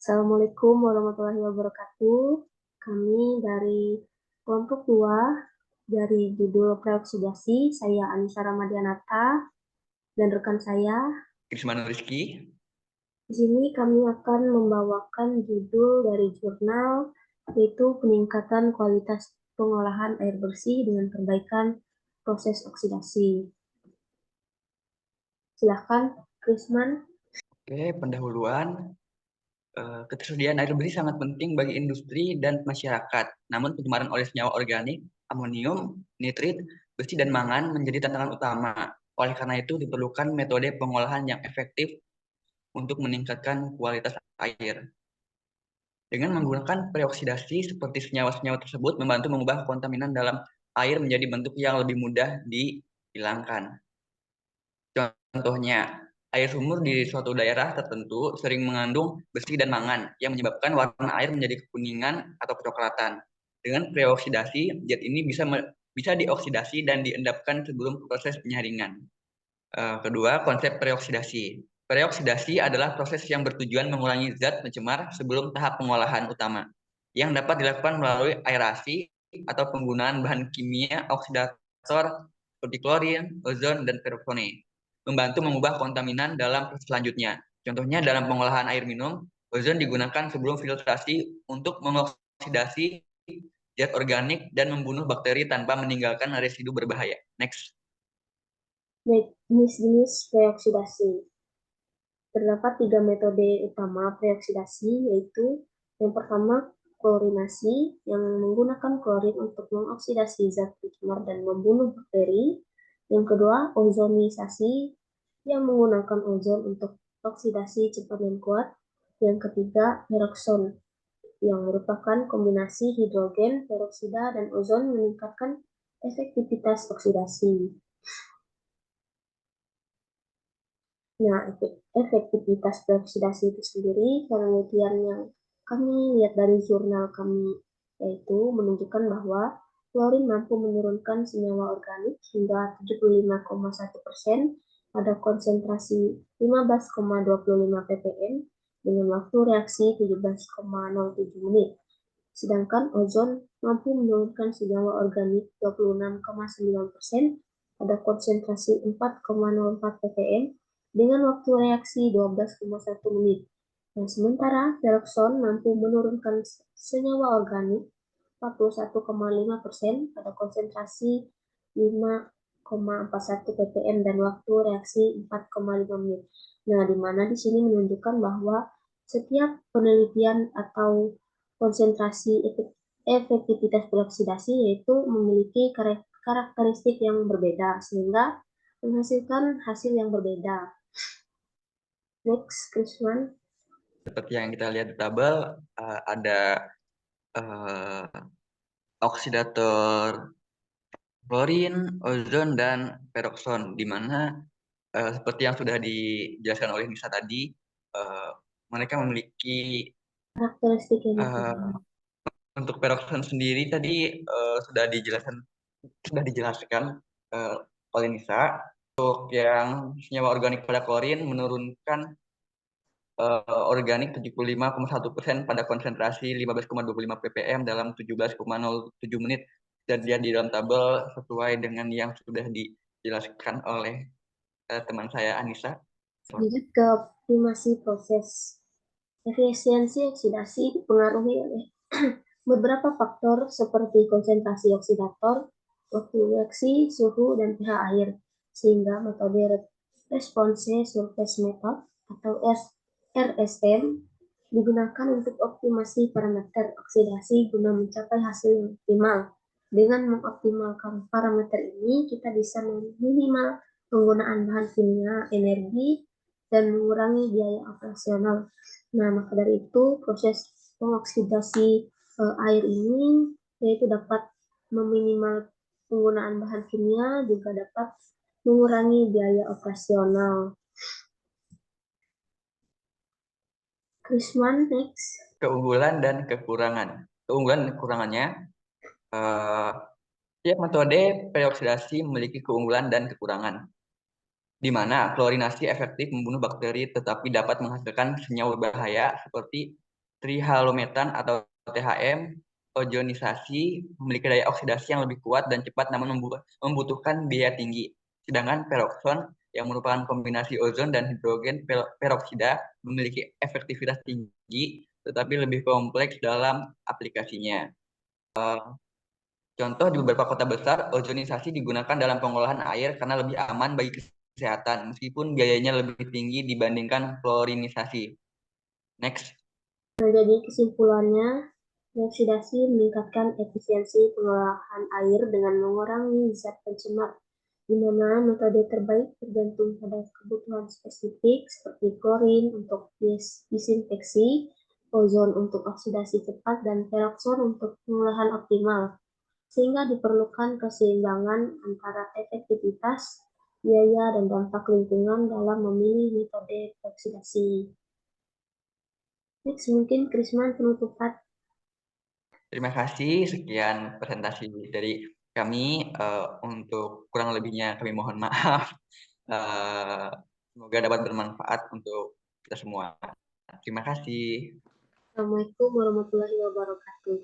Assalamualaikum warahmatullahi wabarakatuh. Kami dari kelompok 2 dari judul preoksidasi, saya Anissa Ramadianata dan rekan saya. Krismano Rizky. Di sini kami akan membawakan judul dari jurnal, yaitu peningkatan kualitas pengolahan air bersih dengan perbaikan proses oksidasi. Silahkan, Krisman. Oke, pendahuluan. Ketersediaan air bersih sangat penting bagi industri dan masyarakat. Namun pencemaran oleh senyawa organik, amonium, nitrit, besi, dan mangan menjadi tantangan utama. Oleh karena itu diperlukan metode pengolahan yang efektif untuk meningkatkan kualitas air. Dengan menggunakan preoksidasi seperti senyawa-senyawa tersebut membantu mengubah kontaminan dalam air menjadi bentuk yang lebih mudah dihilangkan. Contohnya, air sumur di suatu daerah tertentu sering mengandung besi dan mangan yang menyebabkan warna air menjadi kekuningan atau kecoklatan. Dengan preoksidasi, zat ini bisa dioksidasi dan diendapkan sebelum proses penyaringan. Kedua, konsep preoksidasi. Preoksidasi adalah proses yang bertujuan mengurangi zat pencemar sebelum tahap pengolahan utama, yang dapat dilakukan melalui aerasi atau penggunaan bahan kimia oksidator seperti klorin, ozon, dan perfone, membantu mengubah kontaminan dalam proses selanjutnya. Contohnya dalam pengolahan air minum, ozon digunakan sebelum filtrasi untuk mengoksidasi zat organik dan membunuh bakteri tanpa meninggalkan residu berbahaya. Next. Jenis-jenis preoksidasi. Terdapat 3 metode utama preoksidasi, yaitu yang pertama klorinasi yang menggunakan klorin untuk mengoksidasi zat pencemar dan membunuh bakteri. Yang kedua ozonisasi yang menggunakan ozon untuk oksidasi cepat dan kuat. Yang ketiga perokson yang merupakan kombinasi hidrogen, peroksida, dan ozon meningkatkan efektivitas oksidasi. Nah, efektivitas peroksidasi itu sendiri, penelitian yang kami lihat dari jurnal kami yaitu menunjukkan bahwa klorin mampu menurunkan senyawa organik hingga 75,1% pada konsentrasi 15,25 ppm dengan waktu reaksi 17,07 menit. Sedangkan ozon mampu menurunkan senyawa organik 26,9% pada konsentrasi 4,04 ppm dengan waktu reaksi 12,1 menit. Nah, sementara perokson mampu menurunkan senyawa organik 41,5% pada konsentrasi 5,41 ppm dan waktu reaksi 4,5 menit. Nah, di mana di sini menunjukkan bahwa setiap penelitian atau konsentrasi efektivitas beroksidasi yaitu memiliki karakteristik yang berbeda sehingga menghasilkan hasil yang berbeda. Next, Krisman. Seperti yang kita lihat di tabel, ada oksidator klorin, ozon, dan perokson, di mana seperti yang sudah dijelaskan oleh Nisa tadi, uh, mereka memiliki Karakteristik yang uh, untuk perokson sendiri tadi sudah dijelaskan uh, oleh Nisa. Untuk yang senyawa organik pada klorin menurunkan organik 75,1% pada konsentrasi 15,25 ppm dalam 17,07 menit, dan dia di dalam tabel sesuai dengan yang sudah dijelaskan oleh teman saya Anissa. lanjut ke optimasi proses. Efisiensi oksidasi dipengaruhi oleh beberapa faktor seperti konsentrasi oksidator, waktu reaksi, suhu, dan pH air, sehingga metode response surface method atau RSM digunakan untuk optimasi parameter oksidasi guna mencapai hasil yang optimal. Dengan mengoptimalkan parameter ini, kita bisa meminimal penggunaan bahan kimia, energi, dan mengurangi biaya operasional. Nah, maka dari itu proses pengoksidasi air ini yaitu dapat meminimal penggunaan bahan kimia, juga dapat mengurangi biaya operasional. Krisman, next. Keunggulan dan kekurangan. Keunggulan dan kekurangannya, tiap metode perioksidasi memiliki keunggulan dan kekurangan, di mana klorinasi efektif membunuh bakteri tetapi dapat menghasilkan senyawa berbahaya seperti trihalometan atau THM, ozonisasi memiliki daya oksidasi yang lebih kuat dan cepat namun membutuhkan biaya tinggi. Sedangkan perokson yang merupakan kombinasi ozon dan hidrogen peroksida memiliki efektivitas tinggi tetapi lebih kompleks dalam aplikasinya. Contoh di beberapa kota besar, ozonisasi digunakan dalam pengolahan air karena lebih aman bagi kesehatan meskipun biayanya lebih tinggi dibandingkan klorinisasi. Next. Nah, jadi kesimpulannya, oksidasi meningkatkan efisiensi pengolahan air dengan mengurangi zat pencemar, di mana metode terbaik tergantung pada kebutuhan spesifik seperti klorin untuk disinfeksi, ozon untuk oksidasi cepat, dan perokson untuk pengolahan optimal, sehingga diperlukan keseimbangan antara efektivitas, biaya, dan dampak lingkungan dalam memilih metode oksidasi. Next, mungkin Krisman penutupan. Terima kasih, sekian presentasi dari kami. Untuk kurang lebihnya kami mohon maaf. Semoga dapat bermanfaat untuk kita semua. Terima kasih. Assalamualaikum warahmatullahi wabarakatuh.